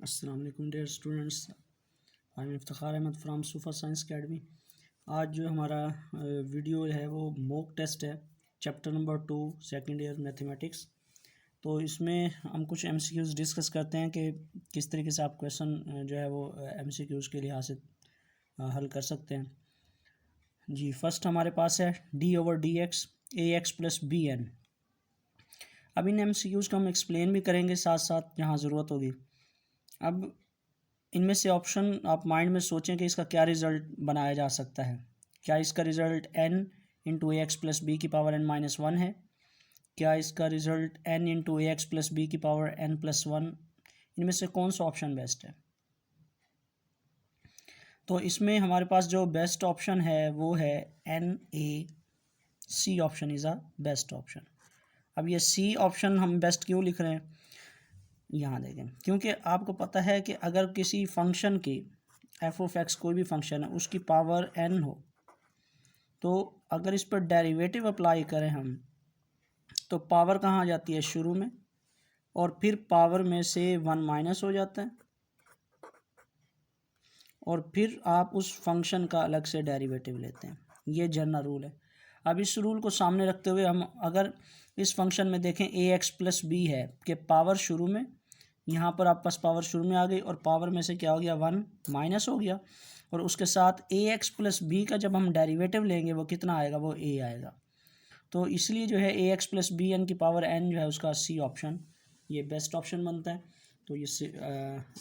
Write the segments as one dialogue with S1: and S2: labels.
S1: अस्सलाम वालेकुम dear students, I am Iftikhar Ahmed from Sufa science academy. आज जो हमारा वीडियो है वो मॉक टेस्ट है, chapter number 2 second year mathematics. तो इसमें हम कुछ एमसीक्यूज़ डिस्कस करते हैं कि किस तरीके से आप क्वेश्चन जो है वो एमसीक्यूज़ के लिहाज से हल कर सकते हैं। जी, फर्स्ट हमारे पास है d/dx ax + bn। अब इन एमसीक्यूज़ को हम एक्सप्लेन भी करेंगे साथ साथ जहाँ ज़रूरत होगी। अब इनमें से ऑप्शन आप माइंड में सोचें कि इसका क्या रिज़ल्ट बनाया जा सकता है। क्या इसका रिज़ल्ट n इंटू ए एक्स प्लस बी की पावर n-1 है? क्या इसका रिज़ल्ट n इंटू ए एक्स प्लस बी की पावर n+1? इनमें से कौन सा ऑप्शन बेस्ट है? तो इसमें हमारे पास जो बेस्ट ऑप्शन है वो है NaC option is a best option. अब ये C ऑप्शन हम बेस्ट क्यों लिख रहे हैं यहाँ देखें, क्योंकि आपको पता है कि अगर किसी फंक्शन की f(x) कोई भी फंक्शन है उसकी पावर n हो, तो अगर इस पर डेरिवेटिव अप्लाई करें हम तो पावर कहाँ आ जाती है? शुरू में, और फिर पावर में से 1 माइनस हो जाता है, और फिर आप उस फंक्शन का अलग से डेरिवेटिव लेते हैं। ये जनरल रूल है। अब इस रूल को सामने रखते हुए हम अगर इस फंक्शन में देखें ax + b है कि पावर शुरू में, यहाँ पर आप पास पावर शुरू में आ गई और पावर में से क्या हो गया? 1 माइनस हो गया, और उसके साथ ax + b का जब हम डेरिवेटिव लेंगे वो कितना आएगा? वो a आएगा। तो इसलिए जो है ax + bn की पावर n जो है उसका C ऑप्शन ये बेस्ट ऑप्शन बनता है। तो इससे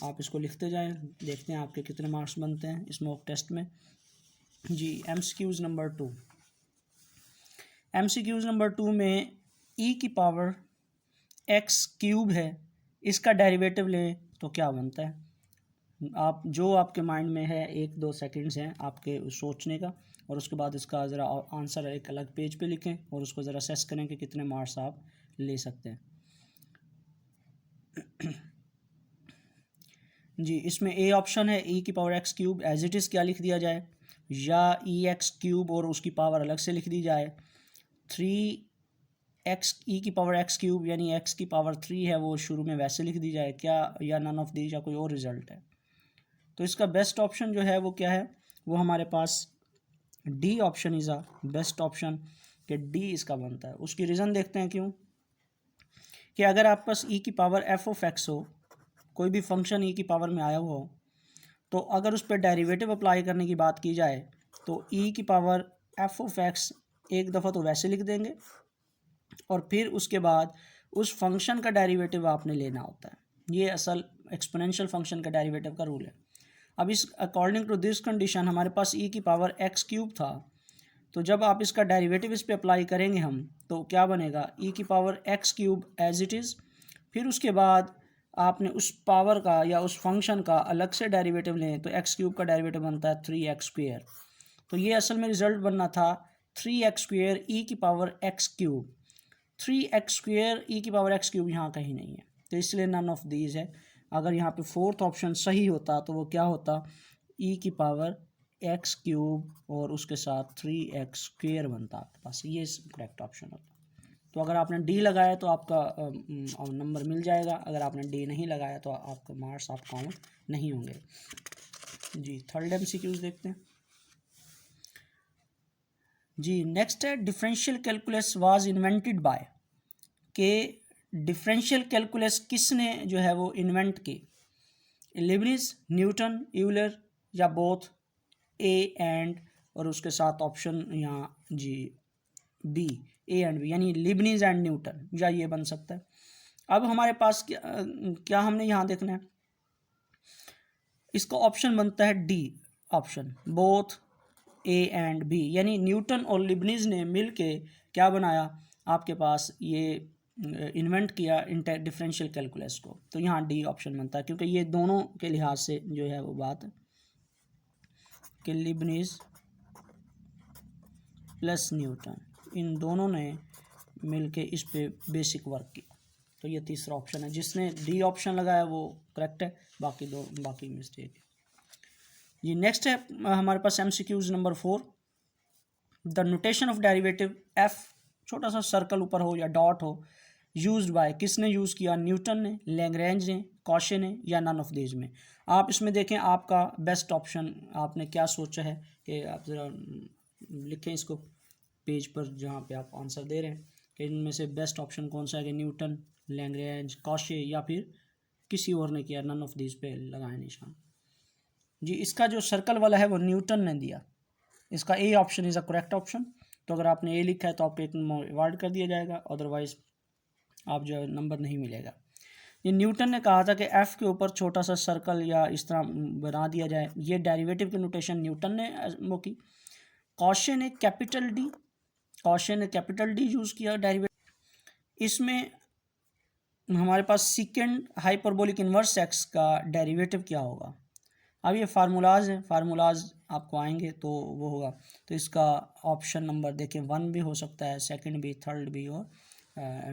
S1: आप इसको लिखते जाएं, देखते हैं आपके कितने मार्क्स बनते हैं इस मॉक टेस्ट में। जी, MCQs नंबर 2। MCQs नंबर 2 में e की पावर x³ है, इसका डेरिवेटिव लें तो क्या बनता है? आप जो आपके माइंड में है 1-2 सेकंड्स हैं आपके सोचने का, और उसके बाद इसका ज़रा आंसर एक अलग पेज पे लिखें और उसको ज़रा असेस करें कि कितने मार्क्स आप ले सकते हैं। जी, इसमें ए ऑप्शन है e की power x³ as it is क्या लिख दिया जाए, या ex³ और उसकी पावर अलग से लिख दी जाए। 3x e की पावर x³ यानी x की पावर 3 है वो शुरू में वैसे लिख दी जाए क्या, या नन ऑफ दीज, या कोई और रिजल्ट है? तो इसका बेस्ट ऑप्शन जो है वो क्या है? वो हमारे पास D option is a best option, कि डी इसका बनता है। उसकी रीज़न देखते हैं क्यों। कि अगर आप पास e की पावर f(x) हो, कोई भी फंक्शन e की पावर में आया हुआ हो, तो अगर उस पर डेरिवेटिव अप्लाई करने की बात की जाए तो e की पावर f(x) एक दफ़ा तो वैसे लिख देंगे, और फिर उसके बाद उस फंक्शन का डेरिवेटिव आपने लेना होता है। ये असल एक्सपोनेंशियल फंक्शन का डेरिवेटिव का रूल है। अब इस अकॉर्डिंग टू दिस कंडीशन हमारे पास e की पावर x³ था, तो जब आप इसका डेरिवेटिव इस पे अप्लाई करेंगे हम, तो क्या बनेगा? e की power x³ as it is, फिर उसके बाद आपने उस पावर का या उस फंक्शन का अलग से डेरिवेटिव लें तो x³ का डेरिवेटिव बनता है 3x²। तो ये असल में रिजल्ट बनना था 3x² e की पावर x³। 3x² e की पावर x³ यहाँ कहीं नहीं है, तो इसलिए नन ऑफ दीज है। अगर यहाँ पे फोर्थ ऑप्शन सही होता तो वो क्या होता? e की पावर x³ और उसके साथ 3x² बनता आपके पास, ये करेक्ट ऑप्शन होता। तो अगर आपने डी लगाया तो आपका नंबर मिल जाएगा, अगर आपने डी नहीं लगाया तो आपका मार्क्स आप काउंट नहीं होंगे। जी, थर्ड MCQs देखते हैं। जी, नेक्स्ट है differential calculus was invented by, के डिफरेंशियल कैलकुलस किसने जो है वो इन्वेंट की? लीबनिज़, न्यूटन, यूलर, या बोथ? ए एंड, और उसके साथ ऑप्शन यहाँ जी बी, ए एंड बी, यानी लीबनिज़ एंड न्यूटन, या ये बन सकता है। अब हमारे पास क्या हमने यहाँ देखना है, इसका ऑप्शन बनता है D option, both A and B, यानी न्यूटन और लीबनिज़ ने मिल के क्या बनाया? आपके पास ये इन्वेंट किया डिफरेंशियल कैलकुलस को। तो यहाँ डी ऑप्शन बनता है, क्योंकि ये दोनों के लिहाज से जो है वो बात कि लीबनिज़ प्लस न्यूटन, इन दोनों ने मिलके इस पे बेसिक वर्क किया। तो ये तीसरा ऑप्शन है, जिसने डी ऑप्शन लगाया वो करेक्ट है, बाकी मिस्टेक है। ये नेक्स्ट है हमारे पास MCQs number 4। The notation of derivative f, छोटा सा सर्कल ऊपर हो या डॉट हो, यूज्ड बाय, किसने यूज़ किया, न्यूटन ने, लैग्रेंज ने, कॉशे ने, या नन ऑफ दीज में। आप इसमें देखें आपका बेस्ट ऑप्शन आपने क्या सोचा है कि आप ज़रा लिखें इसको पेज पर जहाँ पे आप आंसर दे रहे हैं कि इनमें से बेस्ट ऑप्शन कौन सा है कि न्यूटन, लैग्रेंज, कॉशे या फिर किसी और ने किया। नन ऑफ दीज पे लगाएं निशान। जी, इसका जो सर्कल वाला है वो न्यूटन ने दिया। इसका ए option is a correct option. तो अगर आपने ए लिखा है तो आपको एक नंबर अवार्ड कर दिया जाएगा, अदरवाइज आप जो है नंबर नहीं मिलेगा। ये न्यूटन ने कहा था कि एफ के ऊपर छोटा सा सर्कल या इस तरह बना दिया जाए। ये डेरिवेटिव की नोटेशन न्यूटन ने वो की। कॉशे ने कैपिटल डी यूज़ किया डेरिवेटिव। इसमें हमारे पास सीकेंड हाइपरबोलिक इन्वर्स एक्स का डेरिवेटिव क्या होगा। अब ये फार्मूलाज हैं, फार्मूलाज आपको आएंगे तो वो होगा। तो इसका ऑप्शन नंबर देखिए 1 भी हो सकता है, सेकंड भी, थर्ड भी और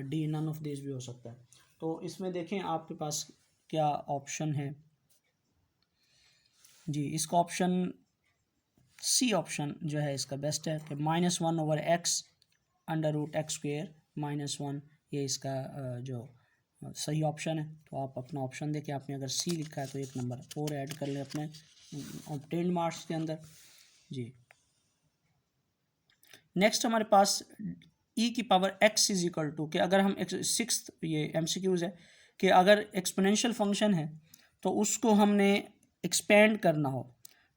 S1: डी नन ऑफ दिस भी हो सकता है। तो इसमें देखें आपके पास क्या ऑप्शन है। जी, इसका ऑप्शन सी ऑप्शन जो है इसका बेस्ट है कि -1/x √x², -1, ये इसका जो सही ऑप्शन है। तो आप अपना ऑप्शन देखिए, आपने अगर सी लिखा है तो एक नंबर और ऐड कर लें अपने ऑब्टेन्ड मार्क्स के अंदर। जी, नेक्स्ट हमारे पास e⁻x इज इक्वल टू कि अगर हम सिक्स्थ ये MCQs है कि अगर एक्सपोनेंशियल फंक्शन है तो उसको हमने एक्सपेंड करना हो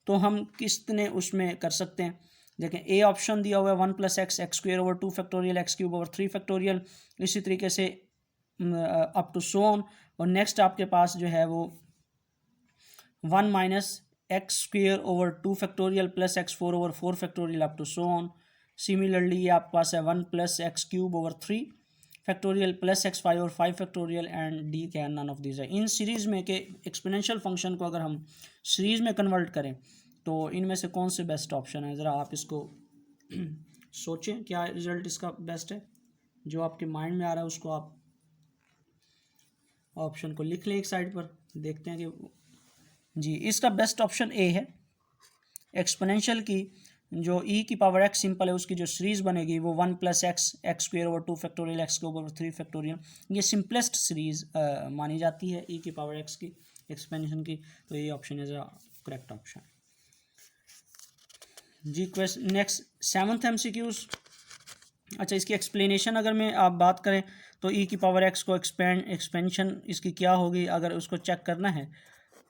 S1: तो हम कितने उसमें कर सकते हैं। देखें ए ऑप्शन दिया हुआ है 1 + x x² / 2 factorial x³ / 3 factorial, इसी तरीके से अप टू सो ऑन। और नेक्स्ट आपके पास जो है वो 1 - x² / 2 factorial + x4 / 4 factorial up to so on. Similarly ये आपके पास है 1 + x³ / 3 फैक्टोरियल + x5 और 5 factorial and D can none of this है। इन सीरीज़ में के एक्सपोनेंशियल फंक्शन को अगर हम सीरीज़ में कन्वर्ट करें तो इनमें से कौन से बेस्ट ऑप्शन है, ज़रा आप इसको सोचें क्या रिज़ल्ट इसका बेस्ट है। जो आपके माइंड में आ रहा है उसको आप ऑप्शन को लिख लें एक साइड पर, देखते हैं कि जी इसका बेस्ट ऑप्शन ए है। एक्सपोनेंशियल की जो e⁻x सिंपल है उसकी जो सीरीज़ बनेगी वो 1 + x x² / 2 factorial x³ / 3 factorial, ये सिंपलेस्ट सीरीज़ मानी जाती है e⁻x की एक्सपेंशन की। तो ये option is a correct option. जी, क्वेश्चन नेक्स्ट 7th MCQs। अच्छा, इसकी एक्सप्लेनेशन अगर मैं आप बात करें तो e⁻x को एक्सपेंशन इसकी क्या होगी अगर उसको चेक करना है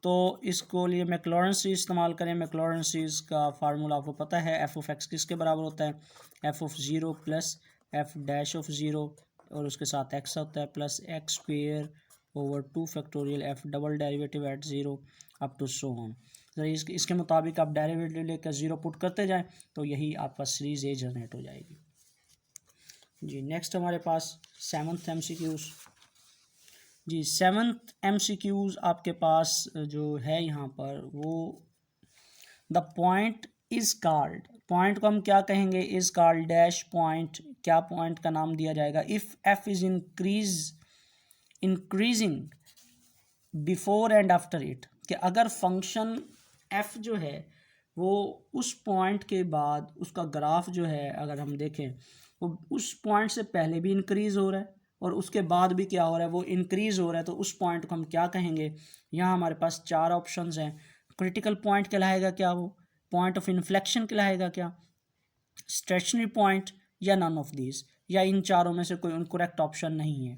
S1: तो इसको लिए मैक्लॉरेन सीरीज़ इस्तेमाल करें। मैक्लॉरेन सीरीज़ का फार्मूला आपको पता है, f(x) किसके बराबर होता है, f(0) + f'(0) और उसके साथ x होता है plus x² / 2 factorial f double derivative at 0 up to so on. इसके मुताबिक आप डेरिवेटिव लेकर 0 पुट करते जाएं तो यही आपका सीरीज़ ए जनरेट हो जाएगी। जी, नेक्स्ट हमारे पास 7th MCQs। जी, 7th MCQs आपके पास जो है यहाँ पर वो the point is called, point को हम क्या कहेंगे, इज़ कॉल्ड डैश पॉइंट, क्या पॉइंट का नाम दिया जाएगा। If F is increasing before and after it, कि अगर फंक्शन एफ जो है वो उस पॉइंट के बाद उसका ग्राफ जो है अगर हम देखें वो उस पॉइंट से पहले भी इंक्रीज़ हो रहा है और उसके बाद भी क्या हो रहा है वो इंक्रीज़ हो रहा है, तो उस पॉइंट को हम क्या कहेंगे। यहाँ हमारे पास 4 ऑप्शंस हैं। क्रिटिकल पॉइंट कहलाएगा क्या, वो पॉइंट ऑफ इन्फ्लेक्शन कहलाएगा क्या, स्टेशनरी पॉइंट, या नन ऑफ दिस, या इन चारों में से कोई करेक्ट ऑप्शन नहीं है।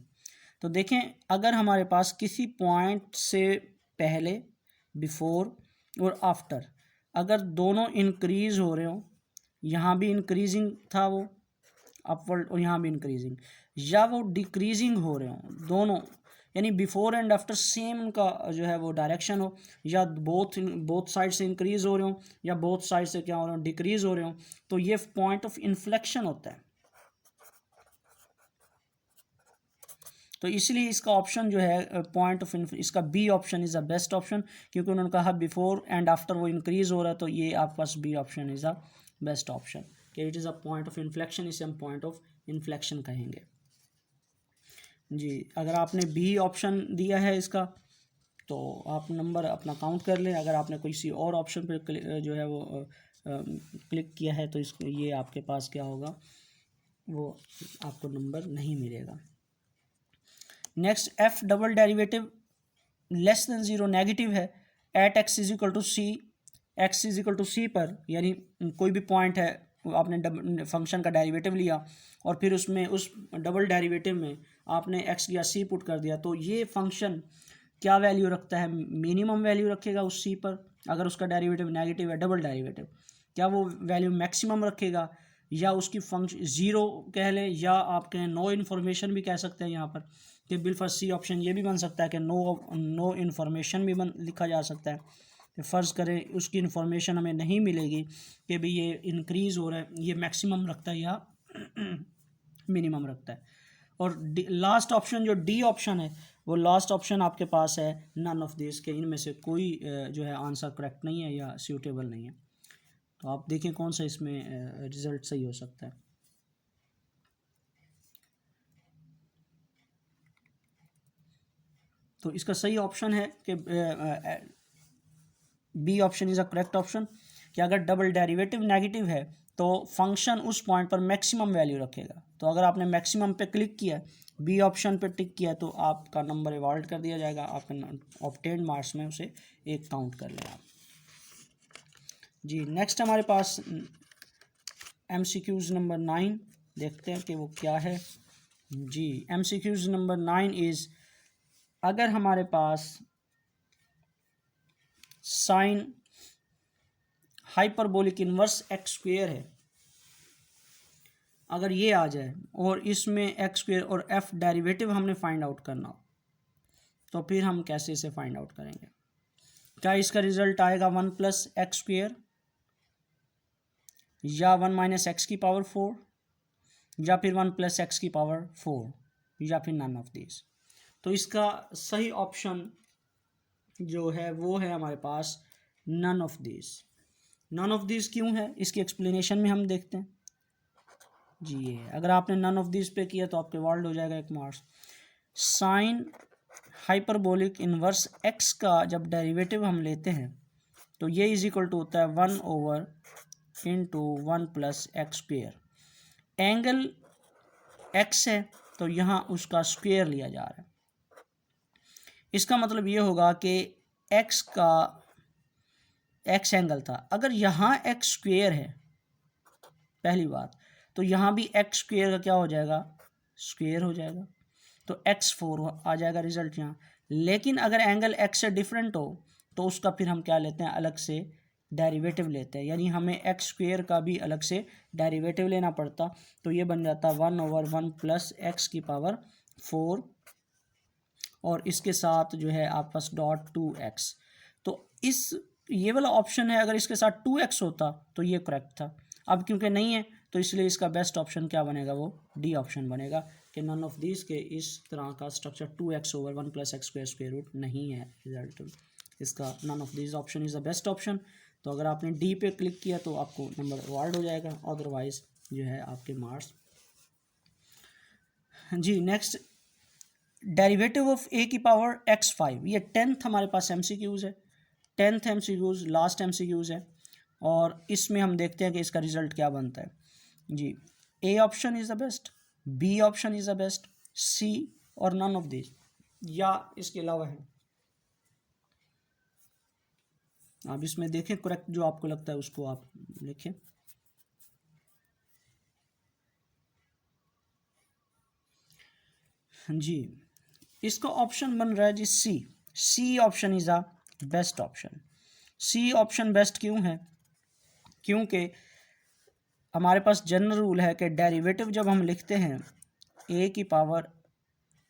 S1: तो देखें अगर हमारे पास किसी पॉइंट से पहले, बिफोर और आफ्टर अगर दोनों इंक्रीज़ हो रहे हो, यहाँ भी इंक्रीजिंग था वो अपवर्ड और यहाँ भी इंक्रीजिंग, या वो डिक्रीजिंग हो रहे हो दोनों, यानी बिफोर एंड आफ्टर सेम उनका जो है वो डायरेक्शन हो, या बोथ साइड से इंक्रीज़ हो रहे हो या बोथ साइड से क्या हो रहे हो डिक्रीज़ हो रहे हो, तो ये पॉइंट ऑफ इन्फ्लेक्शन होता है। तो इसलिए इसका ऑप्शन जो है पॉइंट ऑफ इसका B option is the best option, क्योंकि उन्होंने कहा बिफोर एंड आफ्टर वो इंक्रीज़ हो रहा है, तो ये आपके पास B option is the best option कि it is a point of inflection, इसे हम पॉइंट ऑफ इन्फ्लेक्शन कहेंगे। जी, अगर आपने बी ऑप्शन दिया है इसका तो आप नंबर अपना काउंट कर लें। अगर आपने किसी और ऑप्शन पर जो है वो क्लिक किया है तो इसको ये आपके पास क्या होगा, वो आपको नंबर नहीं मिलेगा। Next F double derivative less than zero negative है at X is equal to C, X is equal to C पर, यानी कोई भी पॉइंट है आपने फंक्शन का डेरिवेटिव लिया और फिर उसमें उस डबल डेरिवेटिव में आपने एक्स या सी पुट कर दिया, तो ये फंक्शन क्या वैल्यू रखता है, मिनिमम वैल्यू रखेगा उस सी पर। अगर उसका डेरिवेटिव नेगेटिव है डबल डेरिवेटिव, क्या वो वैल्यू मैक्सिमम रखेगा या उसकी फंक्शन ज़ीरो कह लें, या आप कहें नो इन्फॉर्मेशन भी कह सकते हैं यहाँ पर, कि बिल्कुल सी ऑप्शन ये भी बन सकता है कि नो इन्फॉर्मेशन भी लिखा जा सकता है। तो फ़र्ज़ करें उसकी इन्फॉर्मेशन हमें नहीं मिलेगी कि भाई ये इंक्रीज़ हो रहा है, ये मैक्सिमम रखता है या मिनिमम रखता है। और लास्ट ऑप्शन जो डी ऑप्शन है, वो लास्ट ऑप्शन आपके पास है नन ऑफ दिस, के इनमें से कोई जो है आंसर करेक्ट नहीं है या सूटेबल नहीं है। तो आप देखें कौन सा इसमें रिज़ल्ट सही हो सकता है। तो इसका सही ऑप्शन है कि B option is a correct option, कि अगर डबल डेरिवेटिव नेगेटिव है तो फंक्शन उस पॉइंट पर मैक्सिमम वैल्यू रखेगा। तो अगर आपने मैक्सिमम पे क्लिक किया, बी ऑप्शन पे टिक किया, तो आपका नंबर अवॉर्ड कर दिया जाएगा, आपका ऑब्टेन मार्क्स में उसे एक काउंट कर लेगा। जी नेक्स्ट हमारे पास MCQs नंबर 9 देखते हैं कि वो क्या है। जी MCQs नंबर 9 इज़, अगर हमारे पास sine hyperbolic inverse X square है, अगर ये आ जाए और इसमें एक्स स्क्वेयर और एफ डेरिवेटिव हमने फाइंड आउट करना हो, तो फिर हम कैसे इसे फाइंड आउट करेंगे। क्या इसका रिजल्ट आएगा 1 प्लस एक्स स्क्वेयर, या 1 माइनस एक्स की पावर 4, या फिर 1 प्लस एक्स की पावर 4, या फिर नन ऑफ दिस। तो इसका सही ऑप्शन जो है वो है हमारे पास none of this. None of this क्यों है, इसकी एक्सप्लेनेशन में हम देखते हैं। जी ये अगर आपने नन ऑफ दिस पे किया तो आपके वर्ल्ड हो जाएगा एक marks. Sign hyperbolic inverse x का जब डेरिवेटिव हम लेते हैं तो ये इज इक्वल टू होता है 1 over into 1 plus x square. Angle x है तो यहाँ उसका स्क्वेयर लिया जा रहा है। इसका मतलब ये होगा कि एक्स का एक्स एंगल था, अगर यहाँ एक्स स्क्वेयर है पहली बात, तो यहाँ भी एक्स स्क्वेयर का क्या हो जाएगा, स्क्वेयर हो जाएगा, तो x4 आ जाएगा रिजल्ट यहाँ। लेकिन अगर एंगल x से डिफरेंट हो तो उसका फिर हम क्या लेते हैं, अलग से डेरिवेटिव लेते हैं, यानी हमें एक्स स्क्वेयर का भी अलग से डेरिवेटिव लेना पड़ता। तो ये बन जाता 1 ओवर 1 प्लस एक्स की पावर 4 और इसके साथ जो है आपके पास डॉट 2x। तो इस ये वाला ऑप्शन है, अगर इसके साथ 2x होता तो ये करेक्ट था। अब क्योंकि नहीं है तो इसलिए इसका बेस्ट ऑप्शन क्या बनेगा, वो डी ऑप्शन बनेगा, कि नन ऑफ दिस के इस तरह का structure 2x over 1 plus x square square root नहीं है रिजल्ट। इसका none of this option is the best option. तो अगर आपने डी पे क्लिक किया तो आपको नंबर अवार्ड हो जाएगा, अदरवाइज जो है आपके मार्क्स। जी नेक्स्ट, डेरिवेटिव ऑफ ए की पावर x5, ये 10th हमारे पास MCQs है, 10th MCQs लास्ट MCQs है, और इसमें हम देखते हैं कि इसका रिजल्ट क्या बनता है। जी A option is the best, B option is the best, C और नन ऑफ दिस, या इसके अलावा है। आप इसमें देखें करेक्ट जो आपको लगता है उसको आप लिखें। जी इसका ऑप्शन बन रहा है जी C option is a best option. C option best क्यों है, क्योंकि हमारे पास जनरल रूल है कि डेरिवेटिव जब हम लिखते हैं ए की पावर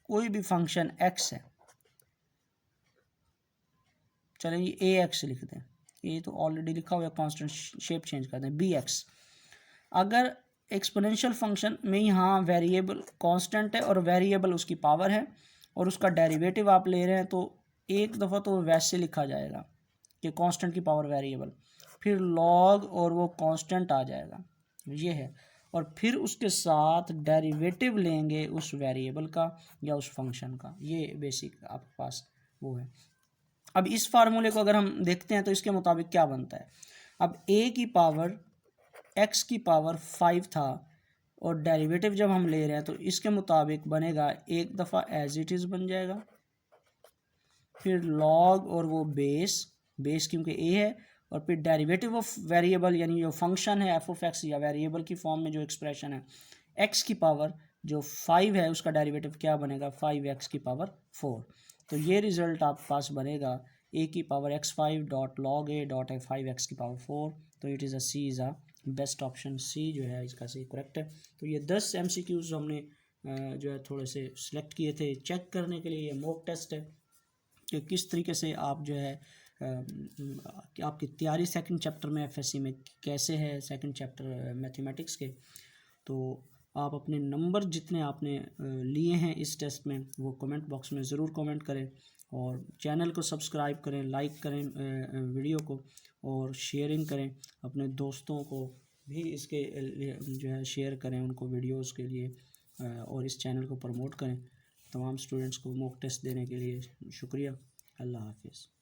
S1: कोई भी फंक्शन एक्स है, चलें ये ए एक्स लिख दें, ये तो ऑलरेडी लिखा हुआ है, कांस्टेंट शेप चेंज कर दें बी एक्स। अगर एक्सपोनेंशियल फंक्शन में यहाँ वेरिएबल कांस्टेंट है और वेरिएबल उसकी पावर है और उसका डेरिवेटिव आप ले रहे हैं, तो एक दफ़ा तो वैसे लिखा जाएगा कि कांस्टेंट की पावर वेरिएबल, फिर लॉग और वो कांस्टेंट आ जाएगा, ये है, और फिर उसके साथ डेरिवेटिव लेंगे उस वेरिएबल का या उस फंक्शन का। ये बेसिक आपके पास वो है। अब इस फार्मूले को अगर हम देखते हैं तो इसके मुताबिक क्या बनता है। अब a की पावर x की पावर 5 था, और डेरिवेटिव जब हम ले रहे हैं तो इसके मुताबिक बनेगा, एक दफ़ा एज इट इज़ बन जाएगा, फिर लॉग और वो बेस क्योंकि ए है, और फिर डेरिवेटिव ऑफ वेरिएबल यानी जो फंक्शन है एफ ऑफ एक्स या वेरिएबल की फॉर्म में जो एक्सप्रेशन है एक्स की पावर जो 5 है उसका डेरिवेटिव क्या बनेगा 5x की पावर 4। तो ये रिज़ल्ट आपके पास बनेगा a की power x5 dot log A dot 5x की पावर 4। तो it is C is a best option, C जो है इसका सही करेक्ट है। तो ये 10 MCQs हमने जो है थोड़े से सिलेक्ट किए थे चेक करने के लिए। ये मॉक टेस्ट है कि किस तरीके से आप जो है कि आपकी तैयारी सेकंड चैप्टर में एफएससी में कैसे है, सेकंड चैप्टर मैथमेटिक्स के। तो आप अपने नंबर जितने आपने लिए हैं इस टेस्ट में वो कमेंट बॉक्स में ज़रूर कमेंट करें, और चैनल को सब्सक्राइब करें, लाइक करें वीडियो को, और शेयरिंग करें अपने दोस्तों को भी इसके जो है शेयर करें उनको वीडियोस के लिए, और इस चैनल को प्रमोट करें। तमाम स्टूडेंट्स को मॉक टेस्ट देने के लिए शुक्रिया। अल्लाह हाफिज़।